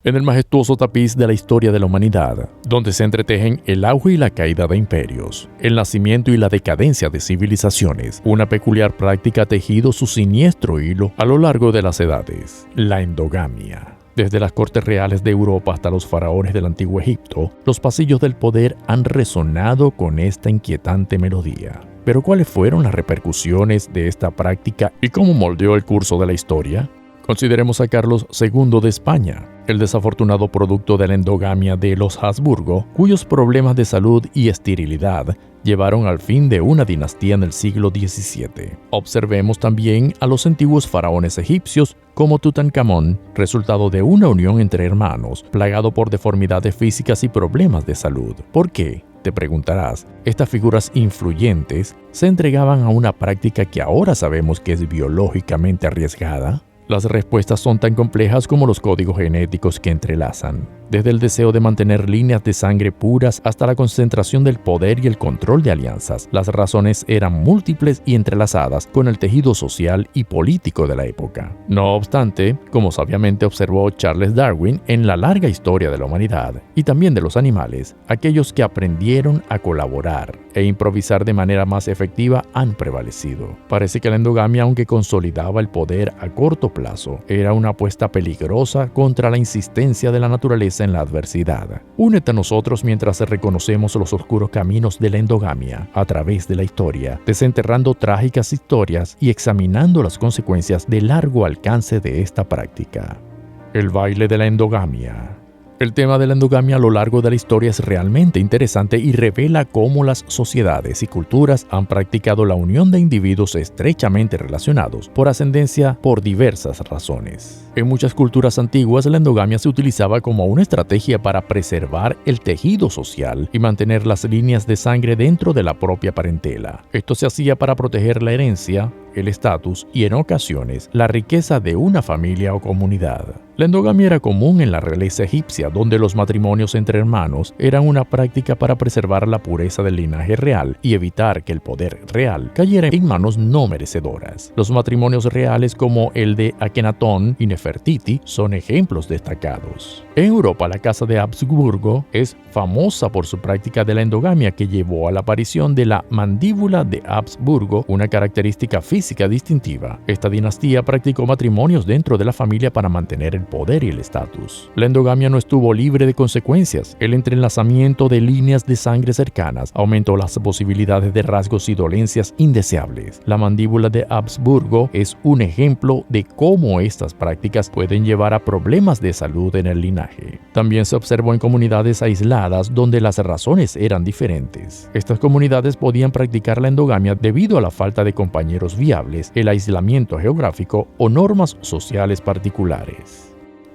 en el majestuoso tapiz de la historia de la humanidad, donde se entretejen el auge y la caída de imperios, el nacimiento y la decadencia de civilizaciones. Una peculiar práctica ha tejido su siniestro hilo a lo largo de las edades: la endogamia. Desde las cortes reales de Europa hasta los faraones del antiguo Egipto, los pasillos del poder han resonado con esta inquietante melodía. Pero ¿cuáles fueron las repercusiones de esta práctica y cómo moldeó el curso de la historia? Consideremos a Carlos II de España, el desafortunado producto de la endogamia de los Habsburgo, cuyos problemas de salud y esterilidad llevaron al fin de una dinastía en el siglo XVII. Observemos también a los antiguos faraones egipcios como Tutankamón, resultado de una unión entre hermanos, plagado por deformidades físicas y problemas de salud. ¿Por qué?, te preguntarás. Estas figuras influyentes se entregaban a una práctica que ahora sabemos que es biológicamente arriesgada. Las respuestas son tan complejas como los códigos genéticos que entrelazan, desde el deseo de mantener líneas de sangre puras hasta la concentración del poder y el control de alianzas. Las razones eran múltiples y entrelazadas con el tejido social y político de la época. No obstante, como sabiamente observó Charles Darwin en la larga historia de la humanidad y también de los animales, aquellos que aprendieron a colaborar e improvisar de manera más efectiva han prevalecido. Parece que la endogamia, aunque consolidaba el poder a corto plazo, era una apuesta peligrosa contra la insistencia de la naturaleza en la adversidad. Únete a nosotros mientras reconocemos los oscuros caminos de la endogamia a través de la historia, desenterrando trágicas historias y examinando las consecuencias de largo alcance de esta práctica. El baile de la endogamia. El tema de la endogamia a lo largo de la historia es realmente interesante y revela cómo las sociedades y culturas han practicado la unión de individuos estrechamente relacionados por ascendencia por diversas razones. En muchas culturas antiguas, la endogamia se utilizaba como una estrategia para preservar el tejido social y mantener las líneas de sangre dentro de la propia parentela. Esto se hacía para proteger la herencia, el estatus y, en ocasiones, la riqueza de una familia o comunidad. La endogamia era común en la realeza egipcia, donde los matrimonios entre hermanos eran una práctica para preservar la pureza del linaje real y evitar que el poder real cayera en manos no merecedoras. Los matrimonios reales como el de Akenatón y Nefertiti son ejemplos destacados. En Europa, la casa de Habsburgo es famosa por su práctica de la endogamia, que llevó a la aparición de la mandíbula de Habsburgo, una característica física distintiva. Esta dinastía practicó matrimonios dentro de la familia para mantener el poder y el estatus. La endogamia no estuvo libre de consecuencias. El entrelazamiento de líneas de sangre cercanas aumentó las posibilidades de rasgos y dolencias indeseables. La mandíbula de Habsburgo es un ejemplo de cómo estas prácticas pueden llevar a problemas de salud en el linaje. También se observó en comunidades aisladas donde las razones eran diferentes. Estas comunidades podían practicar la endogamia debido a la falta de compañeros viables, el aislamiento geográfico o normas sociales particulares.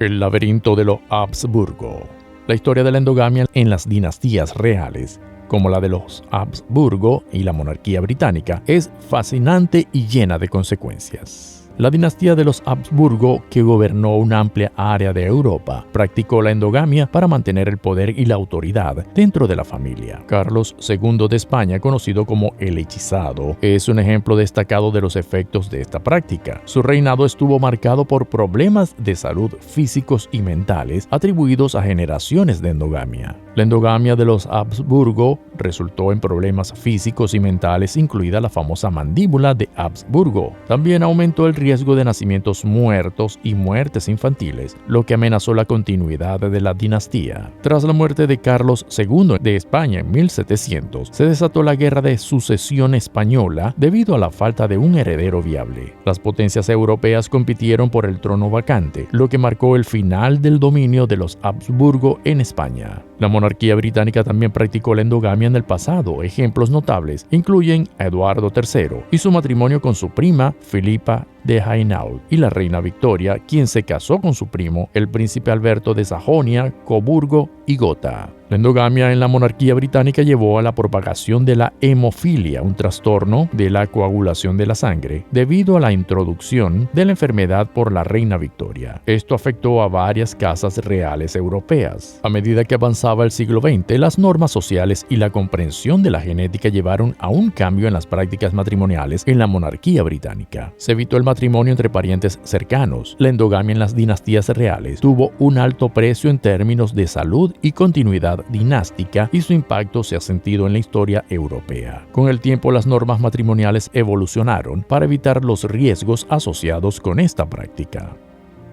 El laberinto de los Habsburgo. La historia de la endogamia en las dinastías reales, como la de los Habsburgo y la monarquía británica, es fascinante y llena de consecuencias. La dinastía de los Habsburgo, que gobernó una amplia área de Europa, practicó la endogamia para mantener el poder y la autoridad dentro de la familia. Carlos II de España, conocido como el Hechizado, es un ejemplo destacado de los efectos de esta práctica. Su reinado estuvo marcado por problemas de salud físicos y mentales atribuidos a generaciones de endogamia. La endogamia de los Habsburgo resultó en problemas físicos y mentales, incluida la famosa mandíbula de Habsburgo. También aumentó el riesgo de nacimientos muertos y muertes infantiles, lo que amenazó la continuidad de la dinastía. Tras la muerte de Carlos II de España en 1700, se desató la Guerra de Sucesión Española debido a la falta de un heredero viable. Las potencias europeas compitieron por el trono vacante, lo que marcó el final del dominio de los Habsburgo en España. La monarquía británica también practicó la endogamia en el pasado. Ejemplos notables incluyen a Eduardo III y su matrimonio con su prima Filipa de Hainaut y la reina Victoria, quien se casó con su primo, el príncipe Alberto de Sajonia, Coburgo y Gotha. La La endogamia en la monarquía británica llevó a la propagación de la hemofilia, un trastorno de la coagulación de la sangre, debido a la introducción de la enfermedad por la reina Victoria. Esto afectó a varias casas reales europeas. A medida que avanzaba el siglo XX, las normas sociales y la comprensión de la genética llevaron a un cambio en las prácticas matrimoniales en la monarquía británica. Se evitó el matrimonio entre parientes cercanos. La endogamia en las dinastías reales tuvo un alto precio en términos de salud y continuidad dinástica, y su impacto se ha sentido en la historia europea. Con el tiempo, las normas matrimoniales evolucionaron para evitar los riesgos asociados con esta práctica.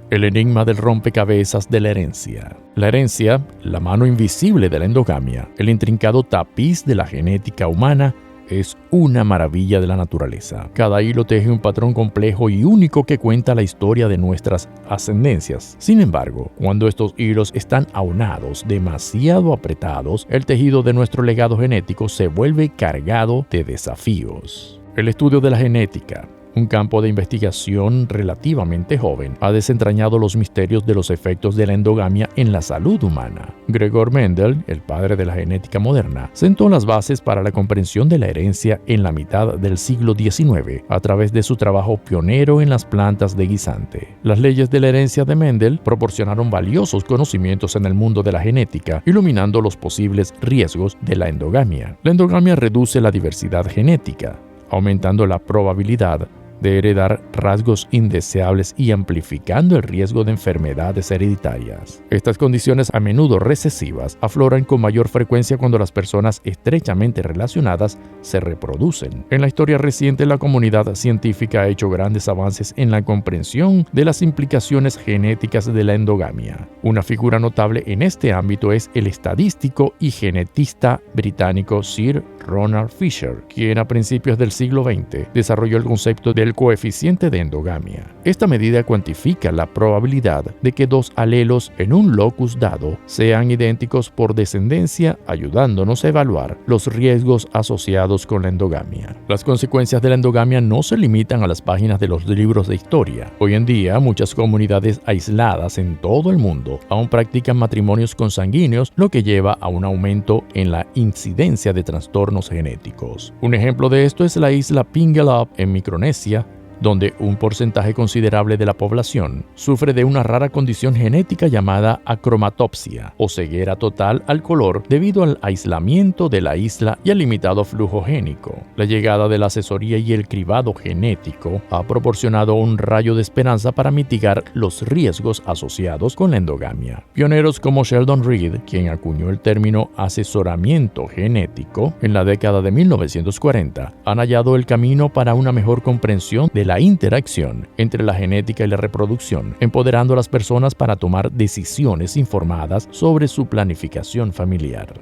El enigma del rompecabezas de la herencia. La herencia, la mano invisible de la endogamia, el intrincado tapiz de la genética humana, es una maravilla de la naturaleza. Cada hilo teje un patrón complejo y único que cuenta la historia de nuestras ascendencias. Sin embargo, cuando estos hilos están aunados, demasiado apretados, el tejido de nuestro legado genético se vuelve cargado de desafíos. El estudio de la genética, un campo de investigación relativamente joven, ha desentrañado los misterios de los efectos de la endogamia en la salud humana. Gregor Mendel, el padre de la genética moderna, sentó las bases para la comprensión de la herencia en la mitad del siglo XIX a través de su trabajo pionero en las plantas de guisante. Las leyes de la herencia de Mendel proporcionaron valiosos conocimientos en el mundo de la genética, iluminando los posibles riesgos de la endogamia. La endogamia reduce la diversidad genética, aumentando la probabilidad de heredar rasgos indeseables y amplificando el riesgo de enfermedades hereditarias. Estas condiciones, a menudo recesivas, afloran con mayor frecuencia cuando las personas estrechamente relacionadas se reproducen. En la historia reciente, la comunidad científica ha hecho grandes avances en la comprensión de las implicaciones genéticas de la endogamia. Una figura notable en este ámbito es el estadístico y genetista británico Sir Ronald Fisher, quien a principios del siglo XX desarrolló el concepto del coeficiente de endogamia. Esta medida cuantifica la probabilidad de que dos alelos en un locus dado sean idénticos por descendencia, ayudándonos a evaluar los riesgos asociados con la endogamia. Las consecuencias de la endogamia no se limitan a las páginas de los libros de historia. Hoy en día, muchas comunidades aisladas en todo el mundo aún practican matrimonios consanguíneos, lo que lleva a un aumento en la incidencia de trastornos genéticos. Un ejemplo de esto es la isla Pingelab en Micronesia, donde un porcentaje considerable de la población sufre de una rara condición genética llamada acromatopsia o ceguera total al color debido al aislamiento de la isla y al limitado flujo génico. La llegada de la asesoría y el cribado genético ha proporcionado un rayo de esperanza para mitigar los riesgos asociados con la endogamia. Pioneros como Sheldon Reed, quien acuñó el término asesoramiento genético en la década de 1940, han hallado el camino para una mejor comprensión de la interacción entre la genética y la reproducción, empoderando a las personas para tomar decisiones informadas sobre su planificación familiar.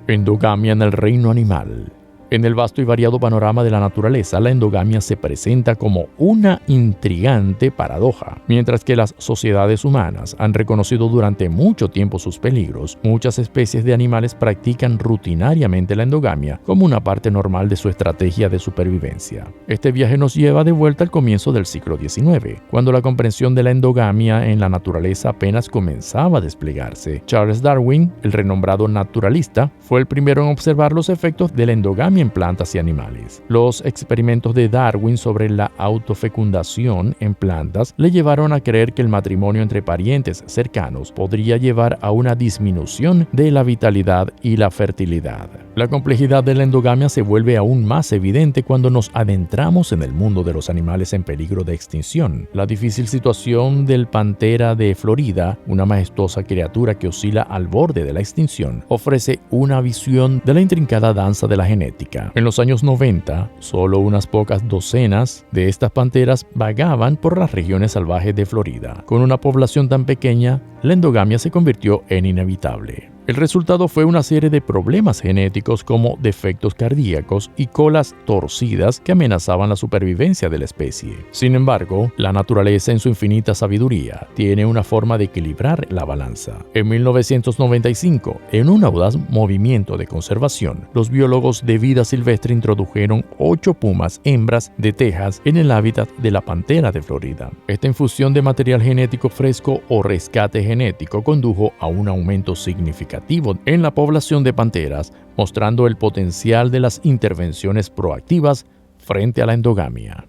Endogamia en el reino animal. En el vasto y variado panorama de la naturaleza, la endogamia se presenta como una intrigante paradoja. Mientras que las sociedades humanas han reconocido durante mucho tiempo sus peligros, muchas especies de animales practican rutinariamente la endogamia como una parte normal de su estrategia de supervivencia. Este viaje nos lleva de vuelta al comienzo del siglo XIX, cuando la comprensión de la endogamia en la naturaleza apenas comenzaba a desplegarse. Charles Darwin, el renombrado naturalista, fue el primero en observar los efectos de la endogamia en plantas y animales. Los experimentos de Darwin sobre la autofecundación en plantas le llevaron a creer que el matrimonio entre parientes cercanos podría llevar a una disminución de la vitalidad y la fertilidad. La complejidad de la endogamia se vuelve aún más evidente cuando nos adentramos en el mundo de los animales en peligro de extinción. La difícil situación del pantera de Florida, una majestuosa criatura que oscila al borde de la extinción, ofrece una visión de la intrincada danza de la genética. En los años 90, solo unas pocas docenas de estas panteras vagaban por las regiones salvajes de Florida. Con una población tan pequeña, la endogamia se convirtió en inevitable. El resultado fue una serie de problemas genéticos como defectos cardíacos y colas torcidas que amenazaban la supervivencia de la especie. Sin embargo, la naturaleza en su infinita sabiduría tiene una forma de equilibrar la balanza. En 1995, en un audaz movimiento de conservación, los biólogos de vida silvestre introdujeron 8 pumas hembras de Texas en el hábitat de la pantera de Florida. Esta infusión de material genético fresco o rescate genético condujo a un aumento significativo significativo en la población de panteras, mostrando el potencial de las intervenciones proactivas frente a la endogamia.